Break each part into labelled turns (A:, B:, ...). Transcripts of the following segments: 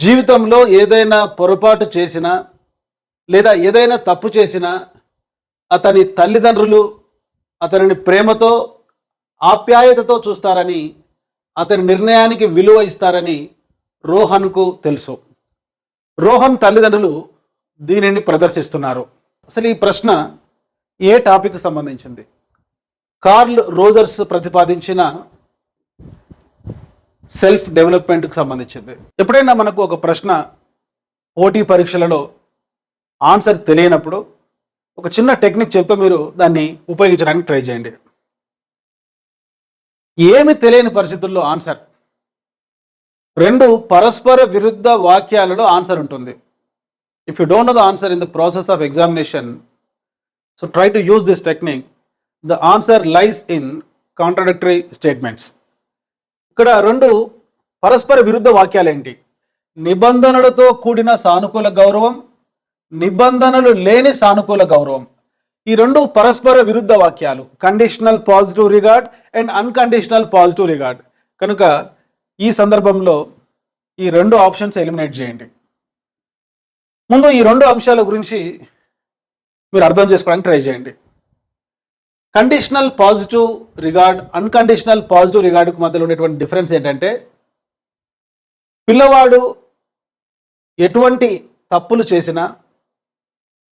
A: జీవితంలో ఏదైనా పొరపాటు చేసినా లేదా ఏదైనా తప్పు చేసినా అతని తల్లిదండ్రులు అతనిని ప్రేమతో ఆప్యాయతతో చూస్తారని, అతని నిర్ణయానికి విలువ ఇస్తారని రోహన్కు తెలుసు. రోహన్ తల్లిదండ్రులు దీనిని ప్రదర్శిస్తున్నారు. అసలు ఈ ప్రశ్న ఏ టాపిక్ సంబంధించింది? కార్ల్ రోజర్స్ ప్రతిపాదించిన సెల్ఫ్ డెవలప్మెంట్కి సంబంధించింది. ఎప్పుడైనా మనకు ఒక ప్రశ్న పోటీ పరీక్షలలో ఆన్సర్ తెలియనప్పుడు ఒక చిన్న టెక్నిక్ చెప్తే మీరు దాన్ని ఉపయోగించడానికి ట్రై చేయండి. ఏమి తెలియని పరిస్థితుల్లో ఆన్సర్ రెండు పరస్పర విరుద్ధ వాక్యాలలో ఆన్సర్ ఉంటుంది. If you don't know the answer in the process of examination, so try to use this technique. The answer lies in contradictory statements. ఇక్కడ రెండు పరస్పర విరుద్ధ వాక్యాలు ఏంటి? నిబంధనలతో కూడిన సానుకూల గౌరవం, నిబంధనలు లేని సానుకూల గౌరవం. ఈ రెండు పరస్పర విరుద్ధ వాక్యాలు. Conditional positive regard and unconditional positive regard. కనుక ఈ సందర్భంలో ఈ రెండు ఆప్షన్స్ ఎలిమినేట్ చేయండి. ముందు ఈ రెండు అంశాల గురించి మీరు అర్థం చేసుకోవడానికి ట్రై చేయండి. Conditional positive regard, unconditional positive రిగార్డుకు మధ్యలో ఉండేటువంటి డిఫరెన్స్ ఏంటంటే, పిల్లవాడు ఎటువంటి తప్పులు చేసినా,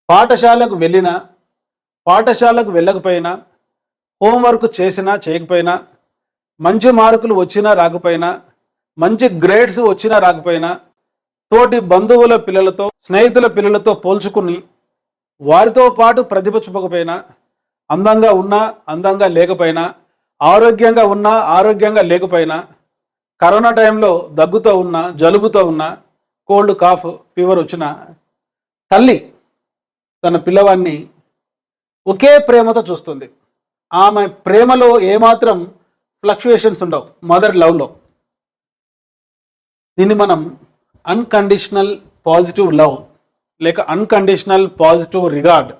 A: పాఠశాలకు వెళ్ళినా, పాఠశాలకు వెళ్ళకపోయినా, హోంవర్క్ చేసినా చేయకపోయినా, మంచి మార్కులు వచ్చినా రాకపోయినా, మంచి గ్రేడ్స్ వచ్చినా రాకపోయినా, తోటి బంధువుల పిల్లలతో స్నేహితుల పిల్లలతో పోల్చుకుని వారితో పాటు ప్రతిభ చూపకపోయినా, అందంగా ఉన్నా అందంగా లేకపోయినా, ఆరోగ్యంగా ఉన్నా ఆరోగ్యంగా లేకపోయినా, కరోనా టైంలో దగ్గుతో ఉన్నా జలుబుతో ఉన్నా, కోల్డ్ కాఫ్ ఫీవర్ వచ్చిన తల్లి తన పిల్లవాడిని ఒకే ప్రేమతో చూస్తుంది. ఆమె ప్రేమలో ఏమాత్రం ఫ్లక్చుయేషన్స్ ఉండవు. మదర్ లవ్లో దీన్ని మనం అన్కండిషనల్ పాజిటివ్ లవ్ లేక అన్కండిషనల్ పాజిటివ్ రిగార్డ్,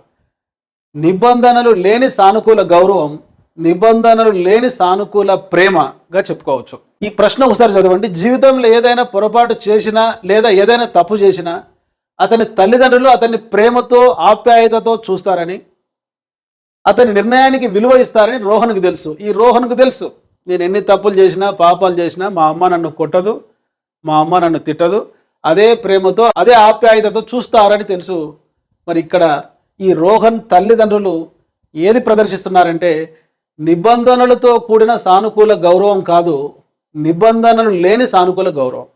A: నిబంధనలు లేని సానుకూల గౌరవం, నిబంధనలు లేని సానుకూల ప్రేమగా చెప్పుకోవచ్చు. ఈ ప్రశ్న ఒకసారి చదవండి. జీవితంలో ఏదైనా పొరపాటు చేసినా లేదా ఏదైనా తప్పు చేసినా అతని తల్లిదండ్రులు అతన్ని ప్రేమతో ఆప్యాయతతో చూస్తారని, అతని నిర్ణయానికి విలువ ఇస్తారని రోహన్కు తెలుసు. ఈ రోహన్కు తెలుసు, నేను ఎన్ని తప్పులు చేసినా పాపాలు చేసినా మా అమ్మ నన్ను కొట్టదు, మా అమ్మ నన్ను తిట్టదు, అదే ప్రేమతో అదే ఆప్యాయతతో చూస్తారని తెలుసు. మరి ఇక్కడ ఈ రోహన్ తల్లిదండ్రులు ఏది ప్రదర్శిస్తున్నారంటే, నిబంధనలతో కూడిన సానుకూల గౌరవం కాదు, నిబంధనలు లేని సానుకూల గౌరవం.